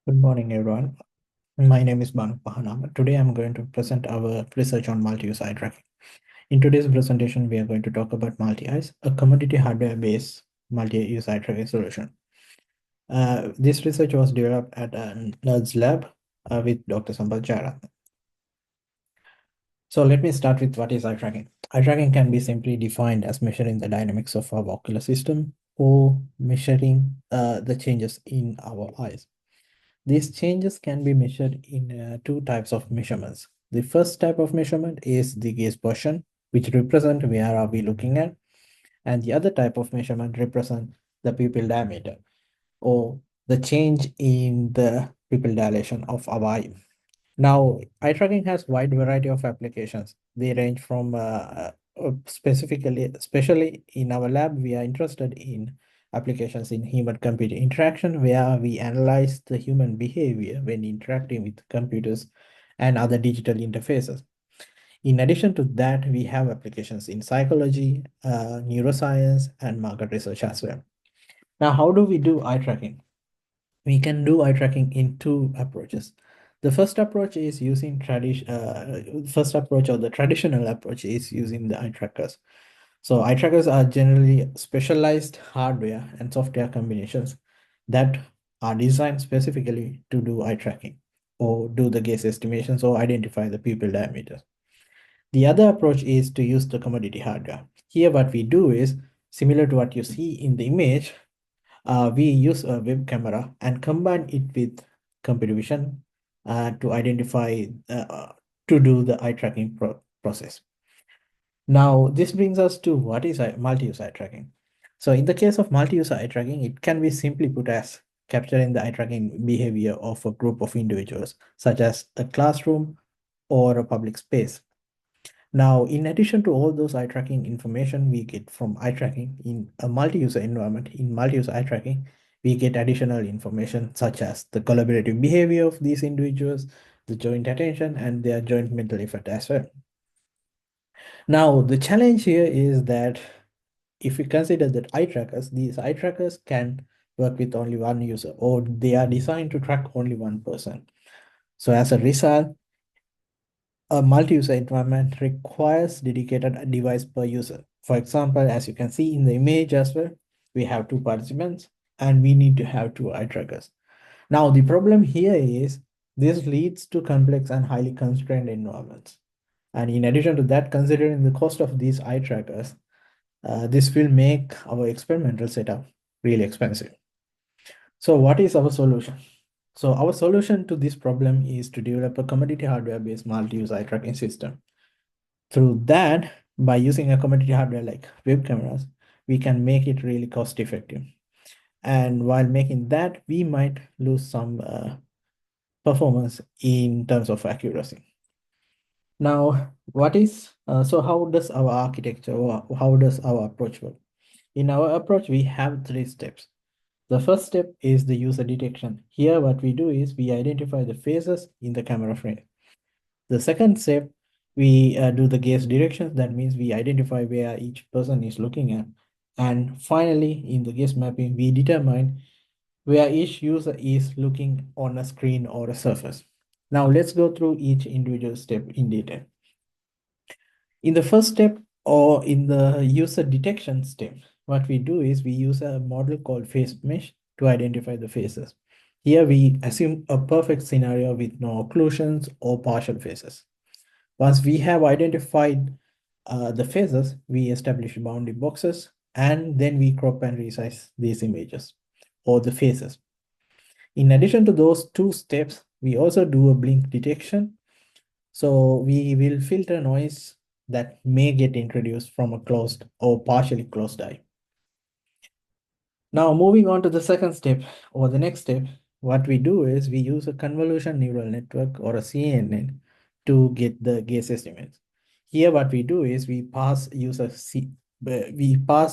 Good morning, everyone. My name is Banu Pahanam. Today, I'm going to present our research on multi-use eye tracking. In today's presentation, we are going to talk about multi-eyes, a commodity hardware-based multi-use eye tracking solution. This research was developed at a NERD's lab with Dr. Sambal Jara. So let me start with what is eye tracking. Eye tracking can be simply defined as measuring the dynamics of our ocular system or measuring the changes in our eyes. These changes can be measured in two types of measurements. The first type of measurement is the gaze portion, which represent where are we looking at, and the other type of measurement represent the pupil diameter, or the change in the pupil dilation of our eye. Now, eye tracking has wide variety of applications. They range from especially in our lab, we are interested in applications in human-computer interaction, where we analyze the human behavior when interacting with computers and other digital interfaces. In addition to that, we have applications in psychology, neuroscience, and market research as well. Now, how do we do eye tracking? We can do eye tracking in two approaches. The first approach is using the traditional approach is using the eye trackers. So eye trackers are generally specialized hardware and software combinations that are designed specifically to do eye tracking or do the gaze estimations or identify the pupil diameters. The other approach is to use the commodity hardware. Here what we do is similar to what you see in the image. We use a web camera and combine it with computer vision to identify to do the eye tracking process. Now, this brings us to what is multi-use eye tracking. So in the case of multi-use eye tracking, it can be simply put as capturing the eye tracking behavior of a group of individuals, such as a classroom or a public space. Now, in addition to all those eye tracking information we get from eye tracking in a multi-user environment, in multi-user eye tracking, we get additional information such as the collaborative behavior of these individuals, the joint attention, and their joint mental effort as well. Now, the challenge here is that if we consider that eye trackers, these eye trackers can work with only one user, or they are designed to track only one person. So as a result, a multi-user environment requires dedicated device per user. For example, as you can see in the image as well, we have two participants and we need to have two eye trackers. Now, the problem here is this leads to complex and highly constrained environments. And in addition to that, considering the cost of these eye trackers, this will make our experimental setup really expensive. So what is our solution? So our solution to this problem is to develop a commodity hardware-based multi-use eye tracking system. Through that, by using a commodity hardware like web cameras, we can make it really cost effective. And while making that, we might lose some performance in terms of accuracy. Now, so how does our architecture or how does our approach work? In our approach, we have three steps. The first step is the user detection. Here, what we do is we identify the faces in the camera frame. The second step, we do the gaze directions. That means we identify where each person is looking at. And finally, in the gaze mapping, we determine where each user is looking on a screen or a surface. Now, let's go through each individual step in detail. In the first step or in the user detection step, what we do is we use a model called face mesh to identify the faces. Here we assume a perfect scenario with no occlusions or partial faces. Once we have identified the faces, we establish boundary boxes and then we crop and resize these images or the faces. In addition to those two steps, we also do a blink detection. So we will filter noise that may get introduced from a closed or partially closed eye. Now moving on to the second step or the next step, what we do is we use a convolution neural network or a CNN to get the gaze estimates. Here what we do is we pass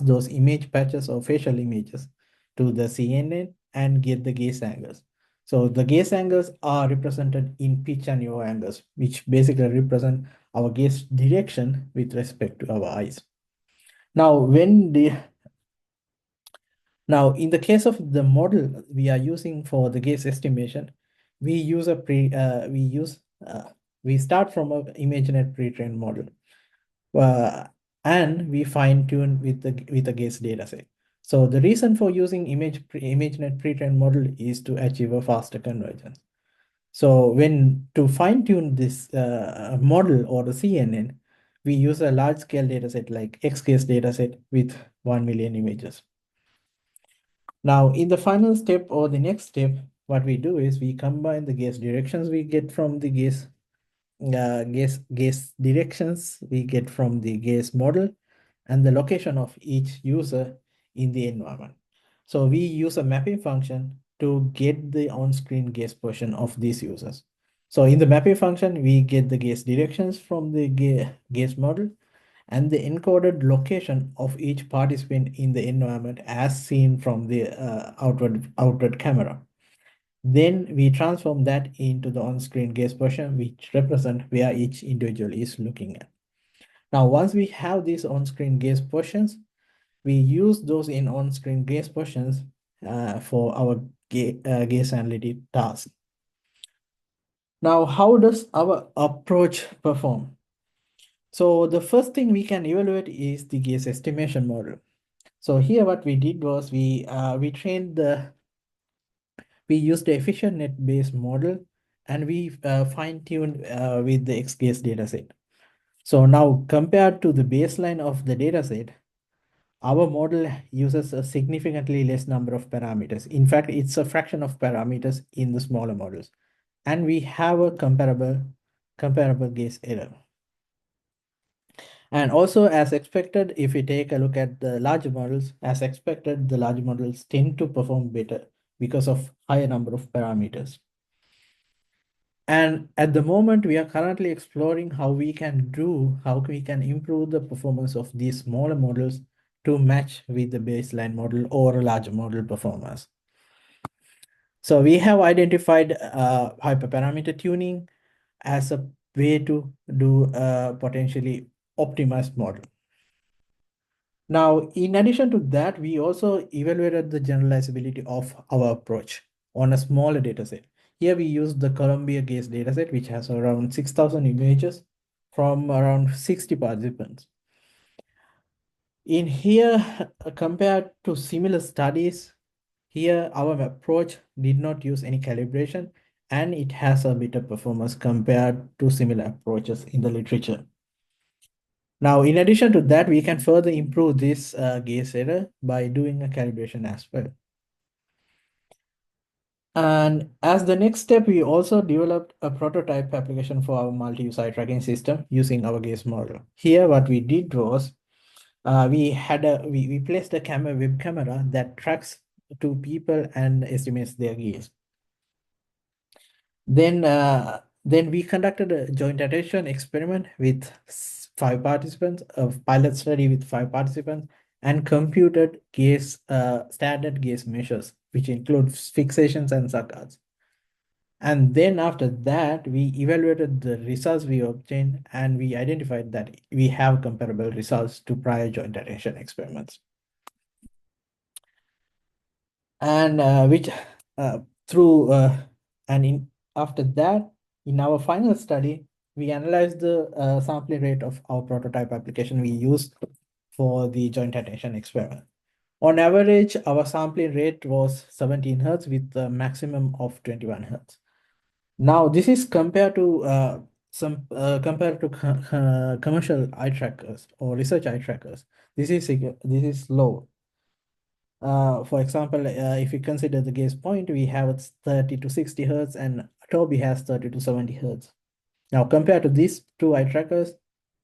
those image patches or facial images to the CNN and get the gaze angles. So the gaze angles are represented in pitch and yaw angles, which basically represent our gaze direction with respect to our eyes. Now, in the case of the model we are using for the gaze estimation, we use a pre we use we start from a ImageNet pre-trained model, uh, and we fine tune with a guess data set. So the reason for using ImageNet pre-trained model is to achieve a faster convergence. So when to fine tune this model or the CNN, we use a large scale data set like XGS data set with 1 million images. Now, in the final step or the next step, what we do is we combine the gaze directions we get from the gaze directions we get from the gaze model and the location of each user in the environment. So we use a mapping function to get the on-screen gaze position of these users. So in the mapping function, we get the gaze directions from the gaze model and the encoded location of each participant in the environment as seen from the outward camera. Then we transform that into the on-screen gaze position, which represent where each individual is looking at. Now, once we have these on-screen gaze positions, we use those in on-screen gaze positions for our gaze analytic task. Now, how does our approach perform? So the first thing we can evaluate is the gaze estimation model. So here what we did was we used the efficient net-based model and we fine-tuned with the XGS dataset. So now compared to the baseline of the dataset, our model uses a significantly less number of parameters. In fact, it's a fraction of parameters in the smaller models. And we have a comparable gaze error. And also, as expected, if we take a look at the larger models, as expected, the large models tend to perform better because of higher number of parameters. And at the moment, we are currently exploring how we can improve the performance of these smaller models to match with the baseline model or a larger model performance. So we have identified hyperparameter tuning as a way to do a potentially optimized model. Now, in addition to that, we also evaluated the generalizability of our approach on a smaller dataset. Here we use the Columbia Gaze dataset, which has around 6,000 images from around 60 participants. In here, compared to similar studies, here our approach did not use any calibration and it has a better performance compared to similar approaches in the literature. Now, in addition to that, we can further improve this gaze error by doing a calibration as well. And as the next step, we also developed a prototype application for our multi-use eye tracking system using our gaze model. Here, what we did was we placed a web camera that tracks two people and estimates their gaze. Then we conducted a joint attention experiment with 5 participants, a pilot study with 5 participants, and computed standard gaze measures, which includes fixations and saccades. And then after that, we evaluated the results we obtained, and we identified that we have comparable results to prior joint attention experiments. And which through and in after that, in our final study, we analyzed the sampling rate of our prototype application we used for the joint attention experiment. On average, our sampling rate was 17 Hertz with a maximum of 21 Hertz. Now, this is compared to commercial eye trackers or research eye trackers. This is low. For example, if you consider the gaze point, we have 30 to 60 Hertz and Toby has 30 to 70 Hertz. Now, compared to these two eye trackers,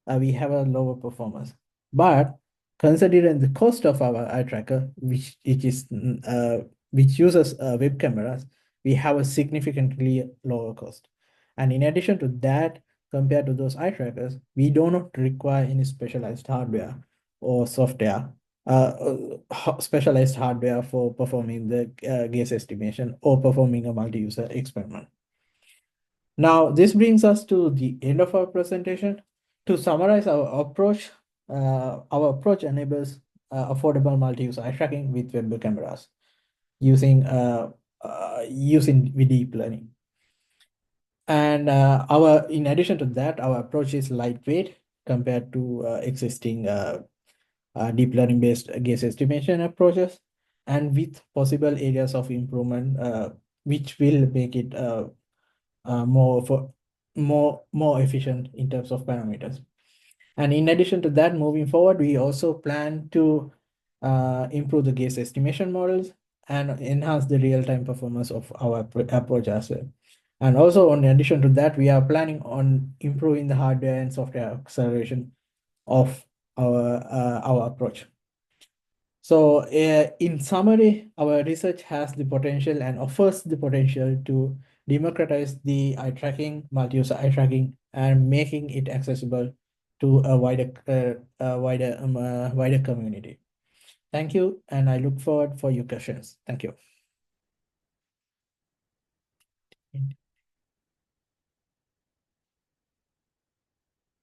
we have a lower performance. But considering the cost of our eye tracker, which uses web cameras, we have a significantly lower cost. And in addition to that, compared to those eye trackers, we do not require any specialized hardware or software, specialized hardware for performing the gaze estimation or performing a multi-user experiment. Now, this brings us to the end of our presentation. To summarize our approach enables affordable multi-use eye tracking with web cameras using with deep learning. And in addition to that, our approach is lightweight compared to existing deep learning based guess estimation approaches, and with possible areas of improvement, which will make it more efficient in terms of parameters. And in addition to that, moving forward, we also plan to improve the guess estimation models and enhance the real-time performance of our approach as well. And also, in addition to that, we are planning on improving the hardware and software acceleration of our approach. So, in summary, our research has the potential and offers the potential to democratize the eye tracking, multi-user eye tracking, and making it accessible to a wider community. Thank you, and I look forward for your questions. Thank you.